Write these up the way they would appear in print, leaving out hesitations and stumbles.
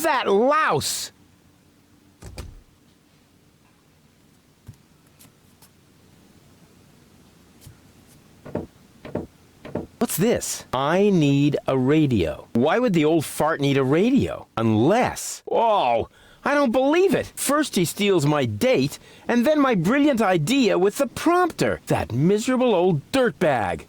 That louse! What's this? I need a radio. Why would the old fart need a radio? Unless... Oh, I don't believe it. First he steals my date, and then my brilliant idea with the prompter. That miserable old dirtbag.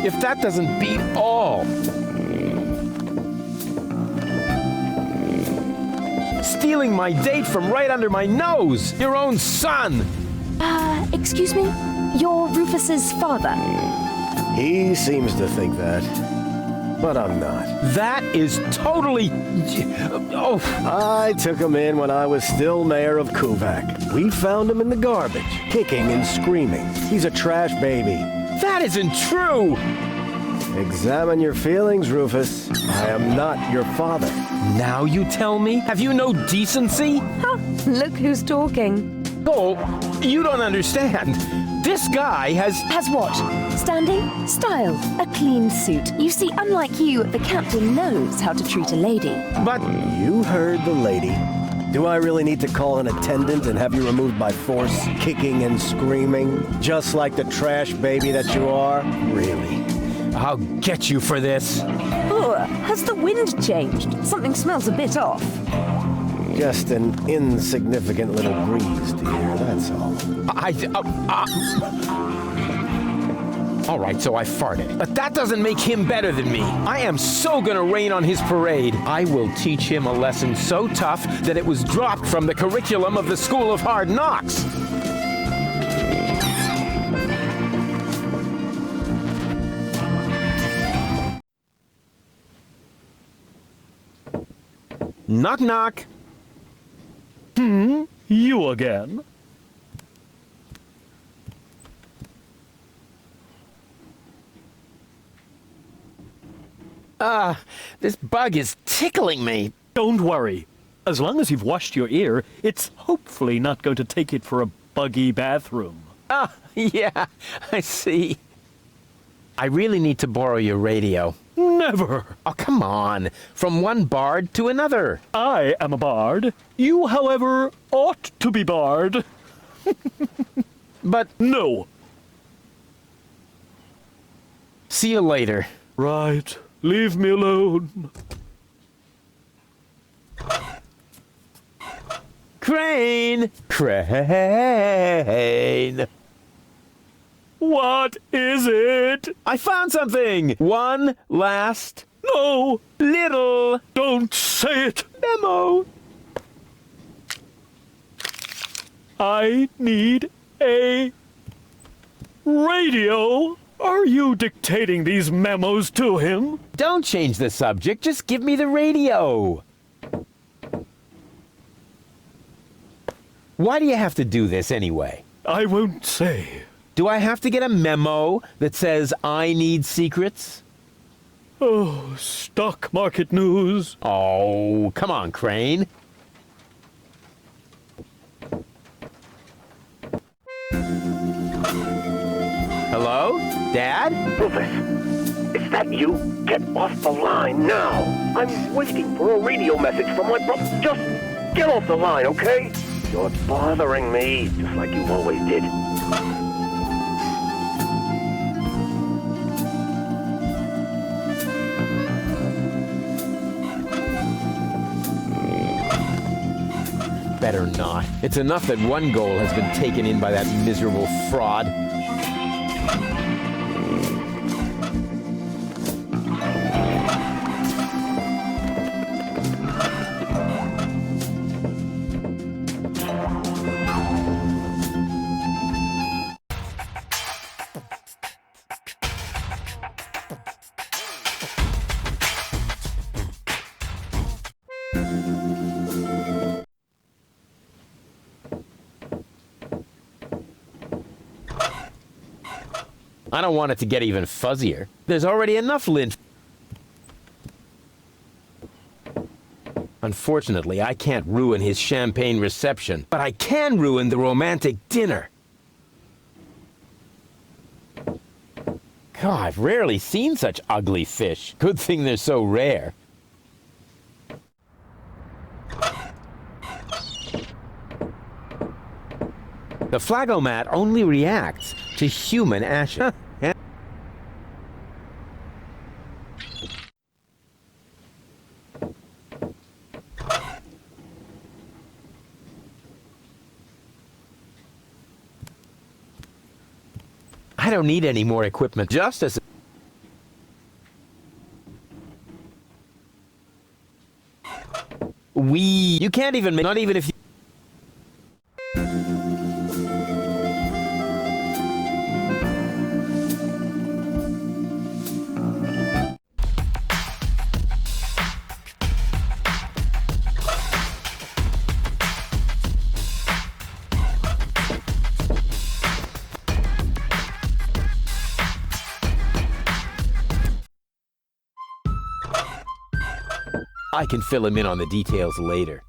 If that doesn't beat all. Stealing my date from right under my nose! Your own son! Excuse me? You're Rufus's father? He seems to think that, but I'm not. That is totally... Oh... I took him in when I was still mayor of Kuvak. We found him in the garbage, kicking and screaming. He's a trash baby. That isn't true! Examine your feelings, Rufus. I am not your father. Now you tell me? Have you no decency? Huh, look who's talking. Oh, you don't understand. This guy has... Has what? Standing? Style. A clean suit. You see, unlike you, the captain knows how to treat a lady. But... You heard the lady. Do I really need to call an attendant and have you removed by force, kicking and screaming? Just like the trash baby that you are? Really? I'll get you for this. Oh, has the wind changed? Something smells a bit off. Just an insignificant little breeze, dear, that's all. All right, so I farted. But that doesn't make him better than me. I am so gonna rain on his parade. I will teach him a lesson so tough that it was dropped from the curriculum of the School of Hard Knocks. Knock, knock. You again? This bug is tickling me. Don't worry. As long as you've washed your ear, it's hopefully not going to take it for a buggy bathroom. Ah, yeah, I see. I really need to borrow your radio. Never. Oh, come on. From one bard to another. I am a bard. You, however, ought to be barred. But No. see you later. Right. Leave me alone. Crane! Crane! What is it? I found something! One last No. little Don't say it. memo. I need a radio. Are you dictating these memos to him? Don't change the subject, just give me the radio. Why do you have to do this anyway? I won't say. Do I have to get a memo that says I need secrets? Oh, stock market news. Oh, come on, Crane. Hello? Dad? Rufus, is that you? Get off the line now. I'm waiting for a radio message from my brother. Just get off the line, okay? You're bothering me, just like you always did. Better not. It's enough that one goal has been taken in by that miserable fraud. I don't want it to get even fuzzier. There's already enough lint. Unfortunately, I can't ruin his champagne reception, but I can ruin the romantic dinner. Oh, I've rarely seen such ugly fish. Good thing they're so rare. The flagomat only reacts to human ashes. I don't need any more equipment. Just as... You can't even make... Not even if you... I can fill him in on the details later.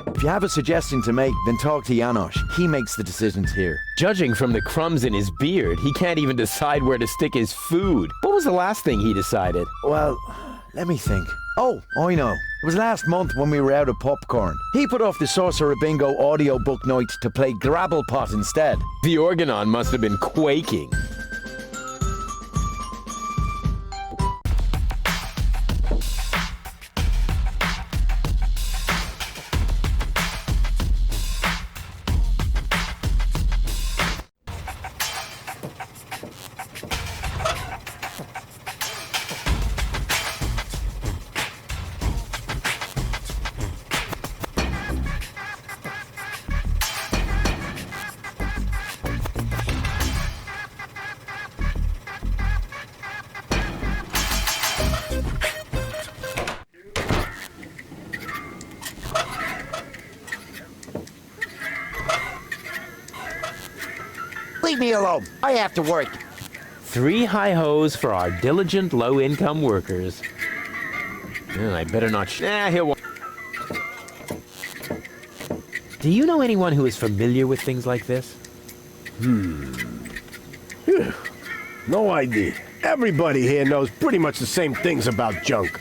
If you have a suggestion to make, then talk to Janosch. He makes the decisions here. Judging from the crumbs in his beard, he can't even decide where to stick his food. What was the last thing he decided? Well, let me think. Oh, I know. It was last month when we were out of popcorn. He put off the Sorcerer Bingo audiobook night to play Grabblepot instead. The Organon must have been quaking. Leave me alone. I have to work. 3 hi-hos for our diligent low-income workers. I better not... he'll... Do you know anyone who is familiar with things like this? No idea. Everybody here knows pretty much the same things about junk.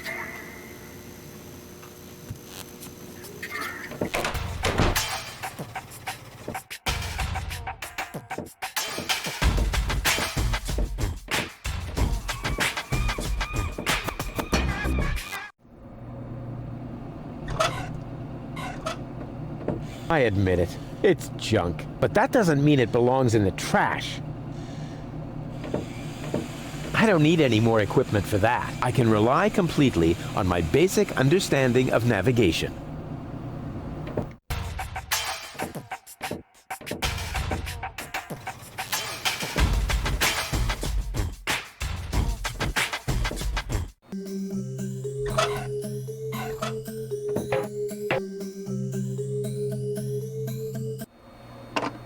I admit it. It's junk. But that doesn't mean it belongs in the trash. I don't need any more equipment for that. I can rely completely on my basic understanding of navigation.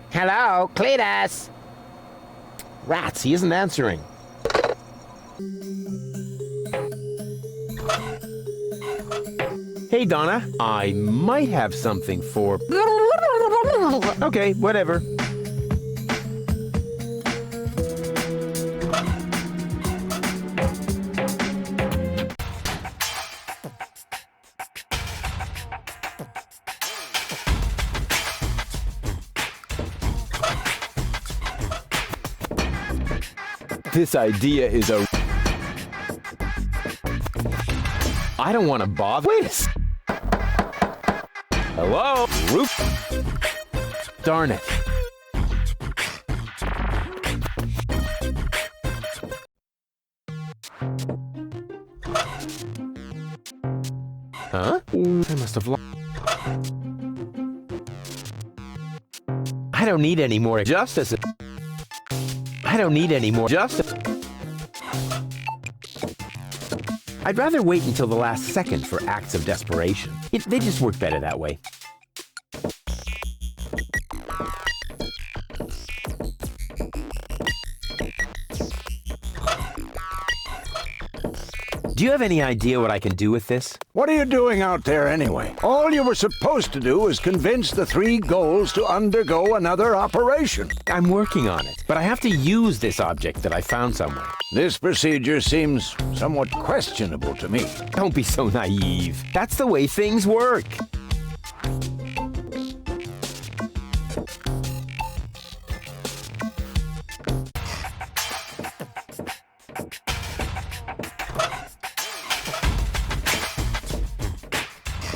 Hello, Cletus! Rats, he isn't answering. Hey, Donna, I might have something for... Okay, whatever. This idea is a... I don't want to bother... Wait a s... Hello? Roof? Darn it. Huh? I must have lost... I don't need any more justice. I don't need any more justice. I'd rather wait until the last second for acts of desperation. They just work better that way. Do you have any idea what I can do with this? What are you doing out there anyway? All you were supposed to do was convince the 3 ghouls to undergo another operation. I'm working on it, but I have to use this object that I found somewhere. This procedure seems somewhat questionable to me. Don't be so naive. That's the way things work.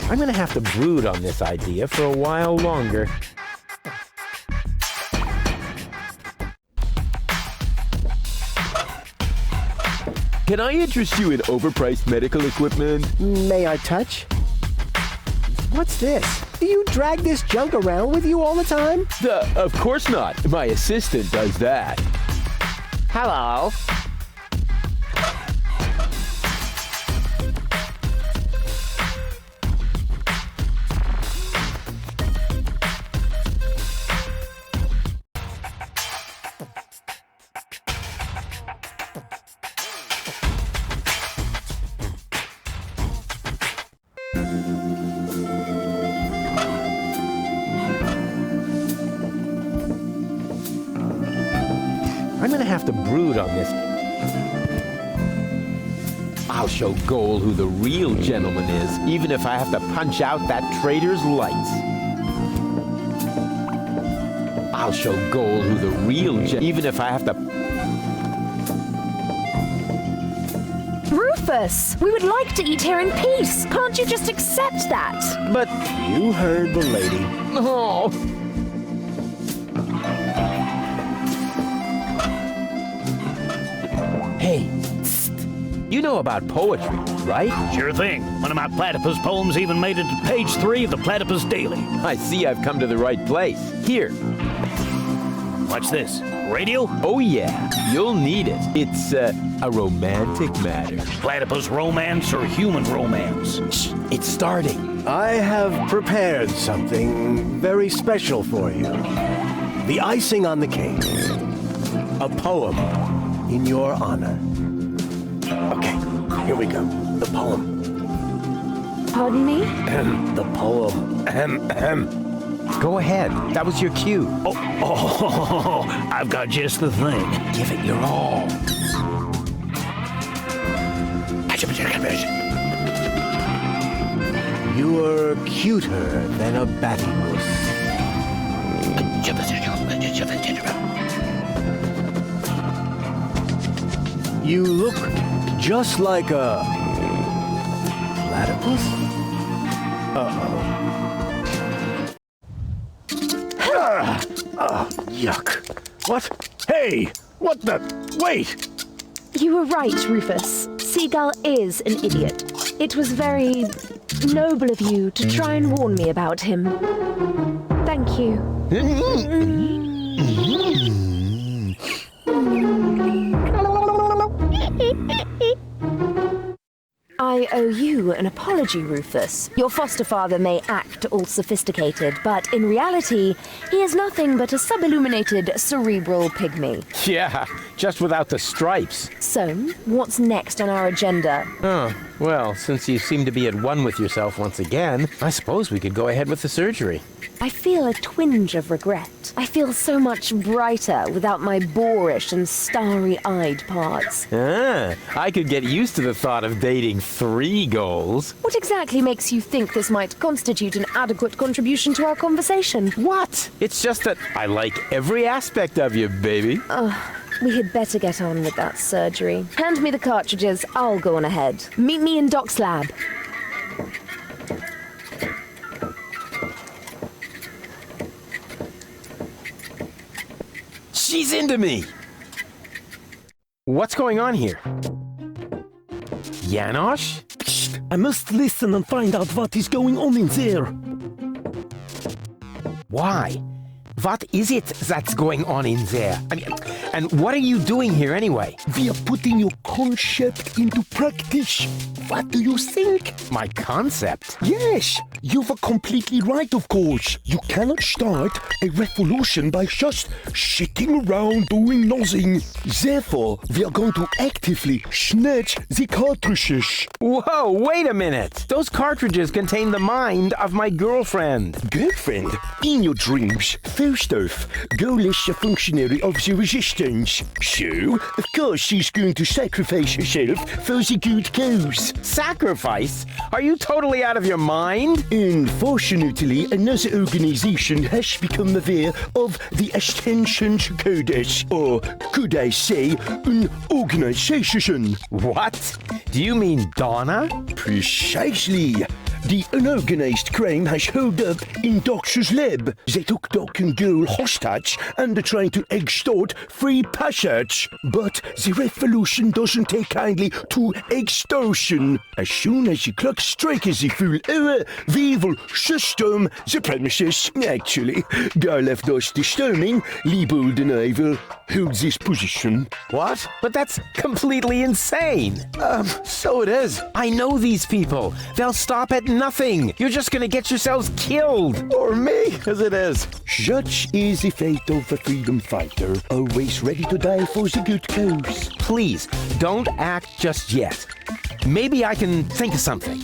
I'm gonna have to brood on this idea for a while longer. Can I interest you in overpriced medical equipment? May I touch? What's this? Do you drag this junk around with you all the time? Of course not. My assistant does that. Hello. I'm gonna have to brood on this. I'll show Goal who the real gentleman is, even if I have to punch out that traitor's lights. I'll show Goal who the real even if I have to... Rufus, we would like to eat here in peace. Can't you just accept that? But you heard the lady. Oh! Hey, psst. You know about poetry, right? Sure thing. One of my platypus poems even made it to page 3 of the Platypus Daily. I see I've come to the right place. Here. What's this? Radio? Oh yeah, you'll need it. It's a romantic matter. Platypus romance or human romance? Shh, it's starting. I have prepared something very special for you. The icing on the cake. A poem in your honor. Okay, here we go. The poem. Pardon me? The poem. Go ahead. That was your cue. Oh, I've got just the thing. Give it your all. You are cuter than a battybus. You look just like a platypus? Yuck. What? Hey! What the? Wait! You were right, Rufus. Seagull is an idiot. It was very noble of you to try and warn me about him. Thank you. I owe you an apology, Rufus. Your foster father may act all sophisticated, but in reality, he is nothing but a subilluminated cerebral pygmy. Yeah, just without the stripes. So, what's next on our agenda? Oh, well, since you seem to be at one with yourself once again, I suppose we could go ahead with the surgery. I feel a twinge of regret. I feel so much brighter without my boorish and starry-eyed parts. Ah, I could get used to the thought of dating 3 goals. What exactly makes you think this might constitute an adequate contribution to our conversation? What? It's just that I like every aspect of you, baby. We had better get on with that surgery. Hand me the cartridges, I'll go on ahead. Meet me in Doc's lab. She's into me! What's going on here? Janosch? I must listen and find out what is going on in there. Why? What is it that's going on in there? I mean, and what are you doing here anyway? We are putting your concept into practice. What do you think? My concept? Yes, You were completely right, of course. You cannot start a revolution by just sitting around doing nothing. Therefore, we are going to actively snatch the cartridges. Whoa, wait a minute! Those cartridges contain the mind of my girlfriend. Girlfriend, in your dreams, first off, Goal is a functionary of the resistance. So, of course, she's going to sacrifice herself for the good cause. Sacrifice? Are you totally out of your mind? Unfortunately, another organization has become aware of the Ascension's Codex, or could I say, an organization. What? Do you mean Donna? Precisely. The unorganized crime has held up in Doc's lab. They took Doc and Girl hostage and are trying to extort free passage. But the revolution doesn't take kindly to extortion. As soon as the clock strikes the full hour, we will system the premises. Actually, Gar left us the storming. Liebold and I will hold this position. What? But that's completely insane. So it is. I know these people. They'll stop at nothing. You're just gonna get yourselves killed. Or me, as it is. Such is the fate of a freedom fighter, always ready to die for the good cause. Please, don't act just yet. Maybe I can think of something.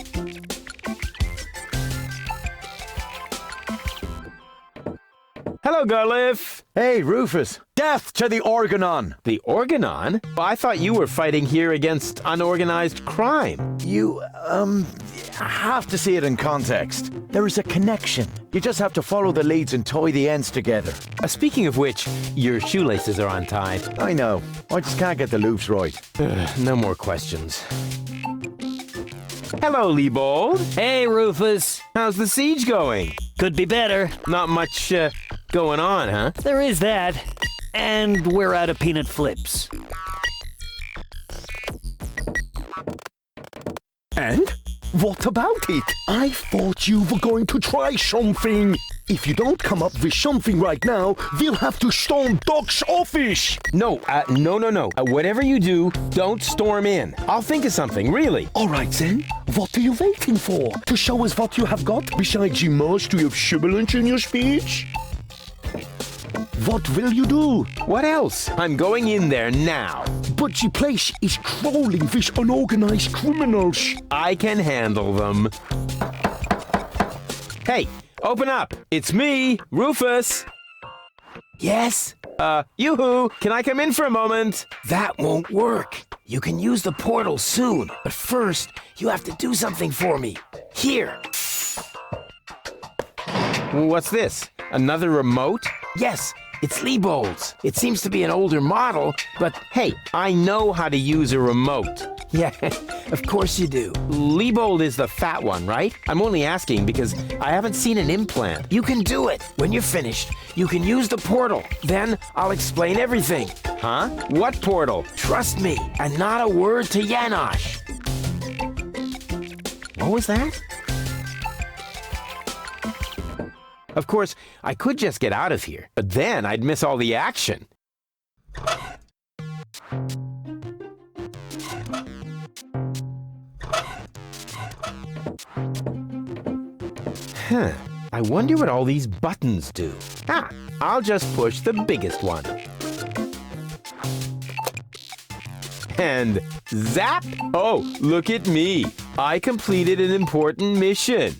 Hello, Garliff. Hey, Rufus. Death to the Organon. The Organon? I thought you were fighting here against unorganized crime. You, have to see it in context. There is a connection. You just have to follow the leads and tie the ends together. Speaking of which, your shoelaces are untied. I know. I just can't get the loops right. No more questions. Hello, Liebold. Hey, Rufus. How's the siege going? Could be better. Not much, going on, huh? There is that. And we're out of peanut flips. And? What about it? I thought you were going to try something. If you don't come up with something right now, we'll have to storm Doc's office. No. Whatever you do, don't storm in. I'll think of something, really. All right, then. What are you waiting for? To show us what you have got besides the mastery of sibilance in your speech? What will you do? What else? I'm going in there now. But the place is crawling with unorganized criminals. I can handle them. Hey, open up. It's me, Rufus. Yes? Yoo-hoo, can I come in for a moment? That won't work. You can use the portal soon, but first, you have to do something for me. Here. What's this? Another remote? Yes, it's Liebold's. It seems to be an older model, but Hey, I know how to use a remote. yeah, of course you do. Liebold is the fat one, right? I'm only asking because I haven't seen an implant. You can do it. When you're finished, you can use the portal. Then I'll explain everything. Huh? What portal? Trust me, and not a word to Janosch. What was that? Of course, I could just get out of here, but then I'd miss all the action. Huh. I wonder what all these buttons do. I'll just push the biggest one. And zap! Oh, look at me. I completed an important mission.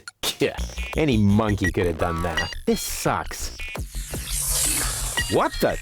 Any monkey could have done that. This sucks. What the?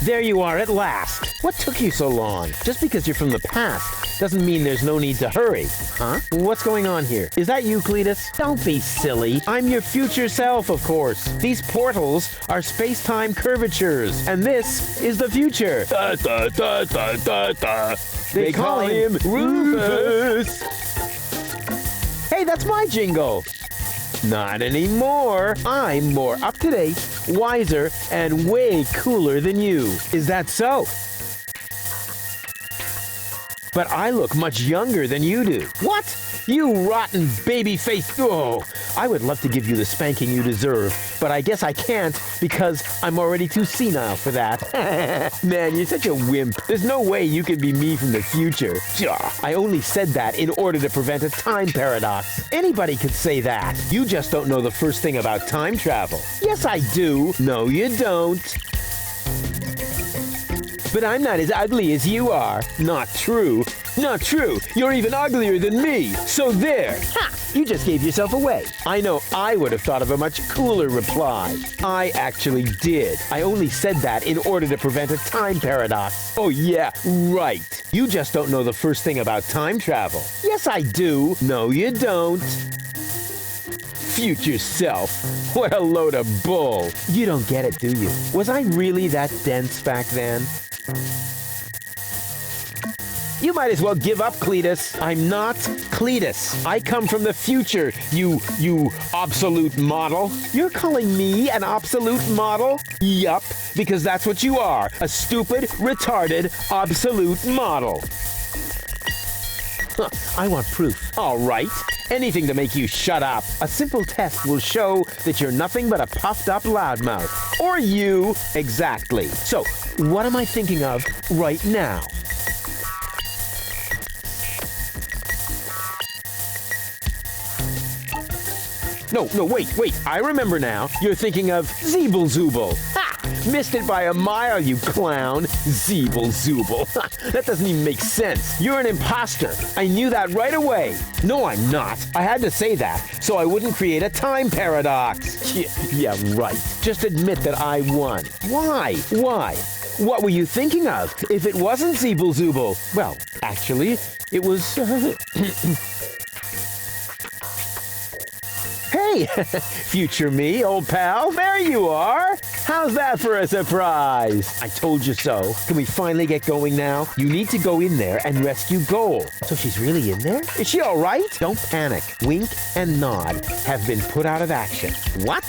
There you are at last. What took you so long? Just because you're from the past doesn't mean there's no need to hurry. Huh? What's going on here? Is that you, Cletus? Don't be silly. I'm your future self, of course. These portals are space-time curvatures, and this is the future. Da, da, da, da, da, da. They call him Rufus. Hey, that's my jingle. Not anymore. I'm more up-to-date, wiser, and way cooler than you. Is that so? But I look much younger than you do. What? You rotten baby-faced... Oh, I would love to give you the spanking you deserve, but I guess I can't because I'm already too senile for that. Man, you're such a wimp. There's no way you can be me from the future. I only said that in order to prevent a time paradox. Anybody could say that. You just don't know the first thing about time travel. Yes, I do. No, you don't. But I'm not as ugly as you are. Not true. Not true. You're even uglier than me. So there. Ha! You just gave yourself away. I know I would have thought of a much cooler reply. I actually did. I only said that in order to prevent a time paradox. Oh yeah, right. You just don't know the first thing about time travel. Yes, I do. No, you don't. Future self. What a load of bull. You don't get it, do you? Was I really that dense back then? You might as well give up, Cletus. I'm not Cletus. I come from the future, you obsolete model. You're calling me an obsolete model? Yup, because that's what you are. A stupid, retarded, obsolete model. Huh, I want proof. All right. Anything to make you shut up. A simple test will show that you're nothing but a puffed up loudmouth. Or you. Exactly. So, what am I thinking of right now? No, wait. I remember now. You're thinking of Zeeble-Zooble. Ha! Missed it by a mile, you clown. Zeeble-Zooble. That doesn't even make sense. You're an imposter. I knew that right away. No, I'm not. I had to say that so I wouldn't create a time paradox. Yeah, right. Just admit that I won. Why? What were you thinking of if it wasn't Zeeble-Zooble? Well, actually, it was... Hey, future me, old pal, there you are. How's that for a surprise? I told you so. Can we finally get going now? You need to go in there and rescue Goal. So she's really in there? Is she all right? Don't panic. Wink and Nod have been put out of action. What?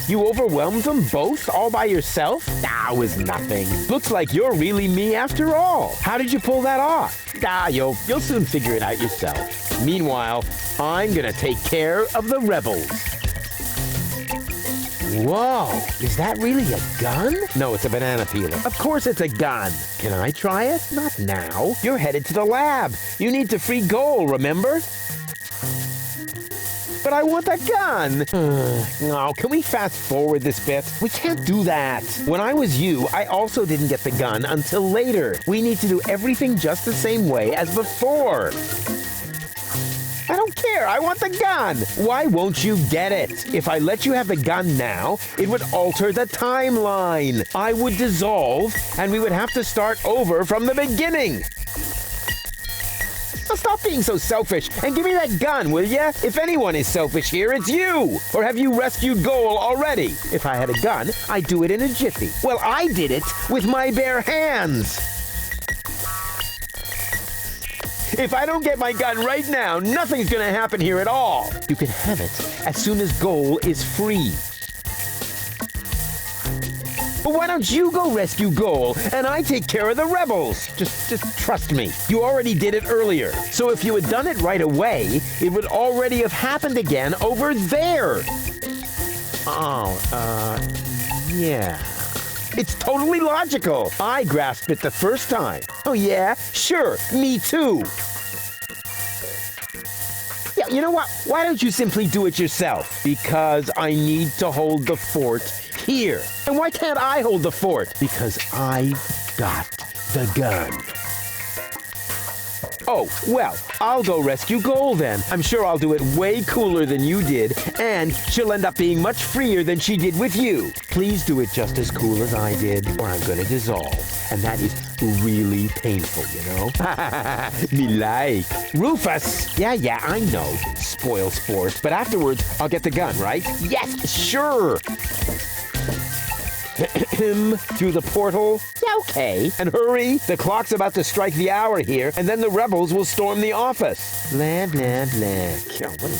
You overwhelmed them both all by yourself? That was nothing. Looks like you're really me after all. How did you pull that off? You'll soon figure it out yourself. Meanwhile, I'm gonna take care of the rebels. Whoa, is that really a gun? No, it's a banana peeler. Of course it's a gun. Can I try it? Not now. You're headed to the lab. You need to free Goal, remember? But I want the gun. No, can we fast forward this bit? We can't do that. When I was you, I also didn't get the gun until later. We need to do everything just the same way as before. I don't care. I want the gun. Why won't you get it? If I let you have the gun now, it would alter the timeline. I would dissolve, and we would have to start over from the beginning. Now stop being so selfish and give me that gun, will ya? If anyone is selfish here, it's you. Or have you rescued Goal already? If I had a gun, I'd do it in a jiffy. Well, I did it with my bare hands. If I don't get my gun right now, nothing's gonna happen here at all. You can have it as soon as Goal is free. But why don't you go rescue Goal and I take care of the rebels? Just trust me. You already did it earlier. So if you had done it right away, it would already have happened again over there. Yeah. It's totally logical. I grasped it the first time. Oh yeah? Sure, me too. Yeah, you know what? Why don't you simply do it yourself? Because I need to hold the fort here. And why can't I hold the fort? Because I got the gun. Oh, well, I'll go rescue Goal then. I'm sure I'll do it way cooler than you did, and she'll end up being much freer than she did with you. Please do it just as cool as I did, or I'm gonna dissolve. And that is really painful, you know? Me like. Rufus! Yeah, I know. Spoil sport. But afterwards, I'll get the gun, right? Yes, sure! Through the portal? Yeah, okay. And hurry, the clock's about to strike the hour here, and then the rebels will storm the office. Blah, blah, blah. Oh, what an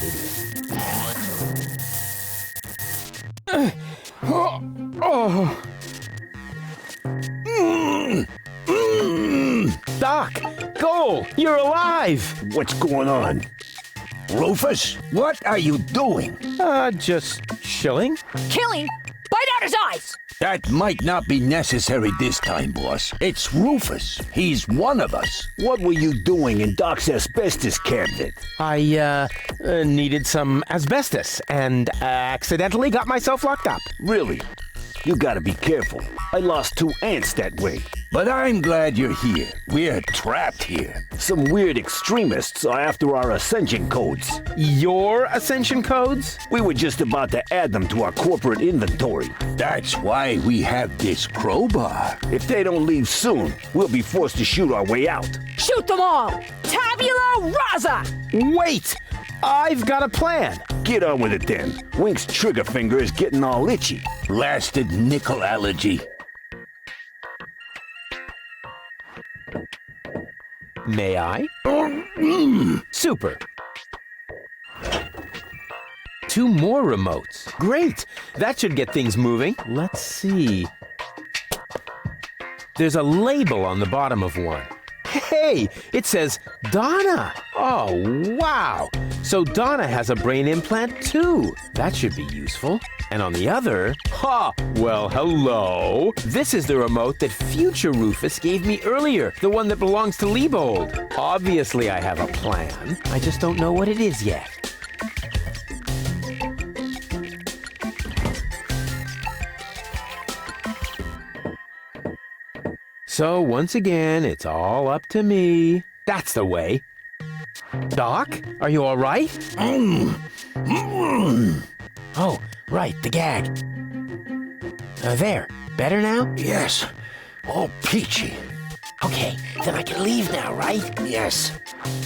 idiot. Doc! Goal! You're alive! What's going on? Rufus, what are you doing? Just chilling. Killing? Bite out his eyes! That might not be necessary this time, boss. It's Rufus. He's one of us. What were you doing in Doc's asbestos cabinet? I needed some asbestos and accidentally got myself locked up. Really? You gotta be careful. I lost 2 ants that way. But I'm glad you're here. We're trapped here. Some weird extremists are after our ascension codes. Your ascension codes? We were just about to add them to our corporate inventory. That's why we have this crowbar. If they don't leave soon, we'll be forced to shoot our way out. Shoot them all! Tabula rasa! Wait! I've got a plan. Get on with it then. Wink's trigger finger is getting all itchy. Blasted nickel allergy. May I? Super. 2 more remotes. Great. That should get things moving. Let's see. There's a label on the bottom of one. Hey, it says Donna. Oh, wow. So Donna has a brain implant too. That should be useful. And on the other, well, hello. This is the remote that future Rufus gave me earlier, the one that belongs to Liebold. Obviously, I have a plan. I just don't know what it is yet. So once again, it's all up to me. That's the way. Doc, are you all right? Oh, right, the gag. There, better now? Yes. All peachy. Okay, then I can leave now, right? Yes.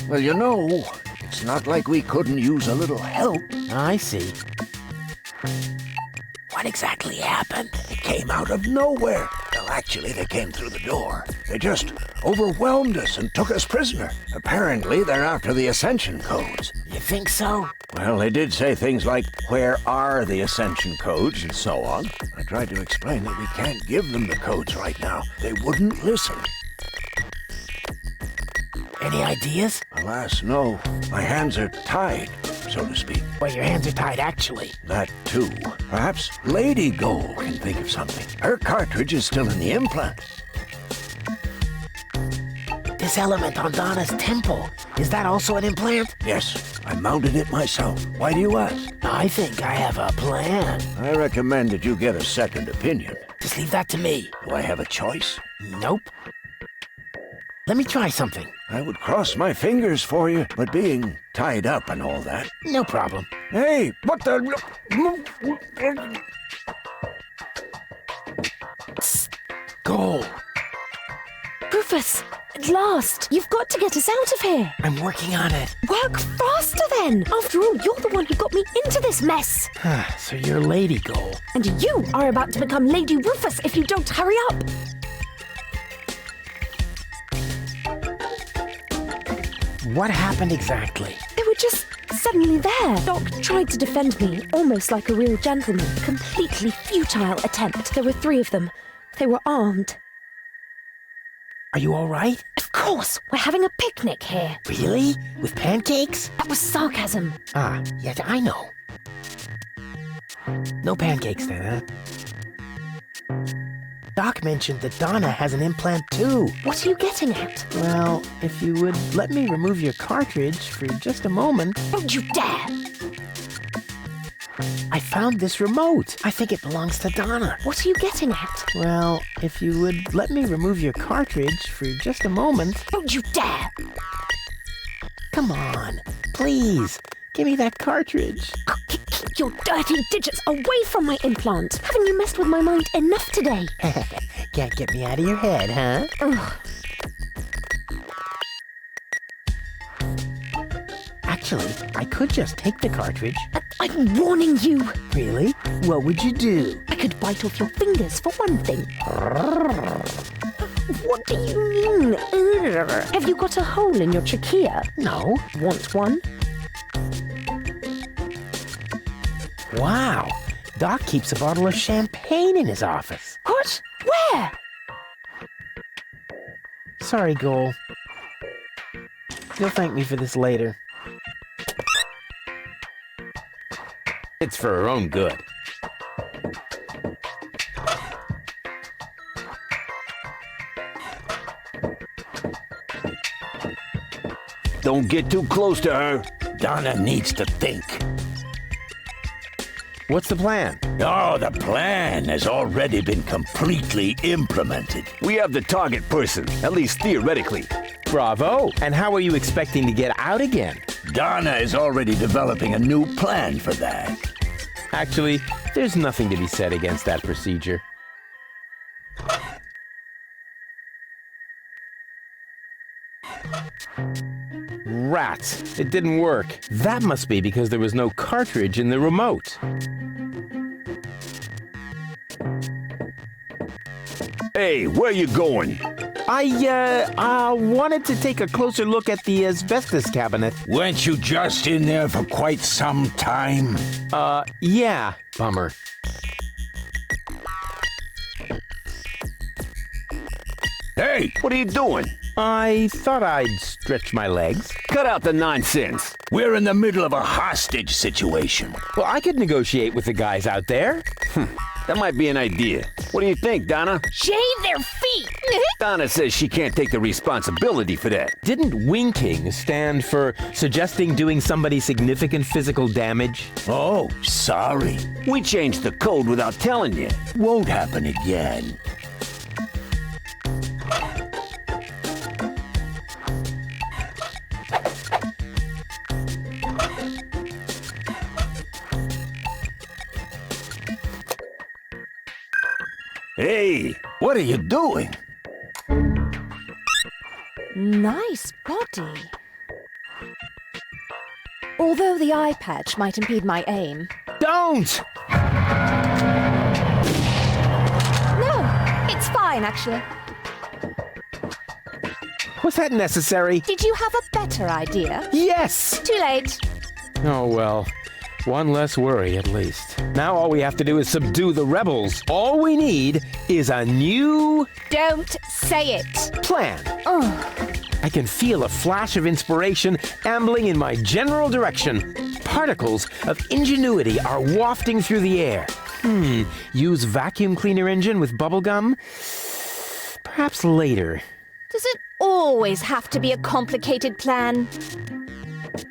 Well, you know, it's not like we couldn't use a little help. I see. What exactly happened? It came out of nowhere. Well, actually, they came through the door. They just overwhelmed us and took us prisoner. Apparently, they're after the ascension codes. You think so? Well, they did say things like, where are the ascension codes, and so on. I tried to explain that we can't give them the codes right now. They wouldn't listen. Any ideas? Alas, no. My hands are tied, so to speak. Well, your hands are tied, actually. That, too. Perhaps Lady Gold can think of something. Her cartridge is still in the implant. This element on Donna's temple, is that also an implant? Yes, I mounted it myself. Why do you ask? I think I have a plan. I recommend that you get a second opinion. Just leave that to me. Do I have a choice? Nope. Let me try something. I would cross my fingers for you, but being tied up and all that. No problem. Hey, what the... Go. Rufus, at last! You've got to get us out of here! I'm working on it. Work faster then! After all, you're the one who got me into this mess! So you're Lady Goal. And you are about to become Lady Rufus if you don't hurry up! What happened exactly? They were just suddenly there. Doc tried to defend me, almost like a real gentleman. A completely futile attempt. There were 3 of them. They were armed. Are you all right? Of course! We're having a picnic here. Really? With pancakes? That was sarcasm. Yeah, I know. No pancakes then, huh? Doc mentioned that Donna has an implant too. What are you getting at? Well, if you would let me remove your cartridge for just a moment. Don't you dare! I found this remote. I think it belongs to Donna. What are you getting at? Well, if you would let me remove your cartridge for just a moment. Don't you dare! Come on, please. Give me that cartridge. Keep your dirty digits away from my implant. Haven't you messed with my mind enough today? Can't get me out of your head, huh? Ugh. Actually, I could just take the cartridge. I'm warning you. Really? What would you do? I could bite off your fingers for one thing. What do you mean? Have you got a hole in your trachea? No. Want one? Wow. Doc keeps a bottle of champagne in his office. What? Where? Sorry, Goal. You'll thank me for this later. It's for her own good. Don't get too close to her. Donna needs to think. What's the plan? Oh, the plan has already been completely implemented. We have the target person, at least theoretically. Bravo. And how are you expecting to get out again? Donna is already developing a new plan for that. Actually, there's nothing to be said against that procedure. Rats. It didn't work. That must be because there was no cartridge in the remote. Hey, where you going? I wanted to take a closer look at the asbestos cabinet. Weren't you just in there for quite some time? Yeah. Bummer. Hey, what are you doing? I thought I'd stretch my legs. Cut out the nonsense. We're in the middle of a hostage situation. Well, I could negotiate with the guys out there. That might be an idea. What do you think, Donna? Shave their feet! Donna says she can't take the responsibility for that. Didn't winking stand for suggesting doing somebody significant physical damage? Oh, sorry. We changed the code without telling you. Won't happen again. Hey, what are you doing? Nice body. Although the eye patch might impede my aim. Don't! No, it's fine, actually. Was that necessary? Did you have a better idea? Yes! Too late. Oh, well. One less worry, at least. Now all we have to do is subdue the rebels. All we need is a new... Don't say it. plan. Oh. I can feel a flash of inspiration ambling in my general direction. Particles of ingenuity are wafting through the air. Use vacuum cleaner engine with bubblegum? Perhaps later. Does it always have to be a complicated plan?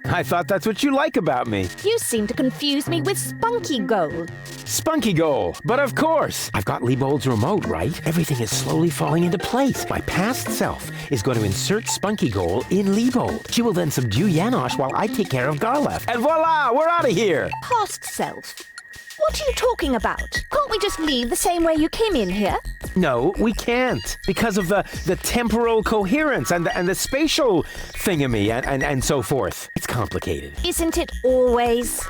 I thought that's what you like about me. You seem to confuse me with Spunky Gold. Spunky Goal. But of course, I've got Liebold's remote, right? Everything is slowly falling into place. My past self is going to insert Spunky Goal in Liebold. She will then subdue Janosch while I take care of Garlef. And voila, we're out of here. Past self? What are you talking about? Can't we just leave the same way you came in here? No, we can't. Because of the temporal coherence and the spatial thingamy and so forth. It's complicated. Isn't it always?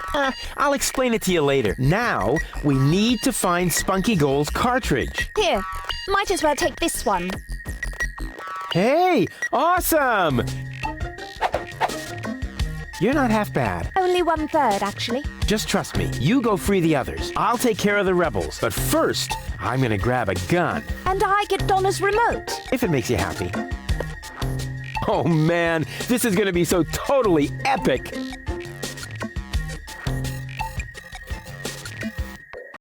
I'll explain it to you later. Now, we need to find Spunky Goal's cartridge. Here, might as well take this one. Hey, awesome! You're not half bad. Only 1/3, actually. Just trust me. You go free the others. I'll take care of the rebels. But first, I'm gonna grab a gun. And I get Donna's remote. If it makes you happy. Oh man, this is gonna be so totally epic.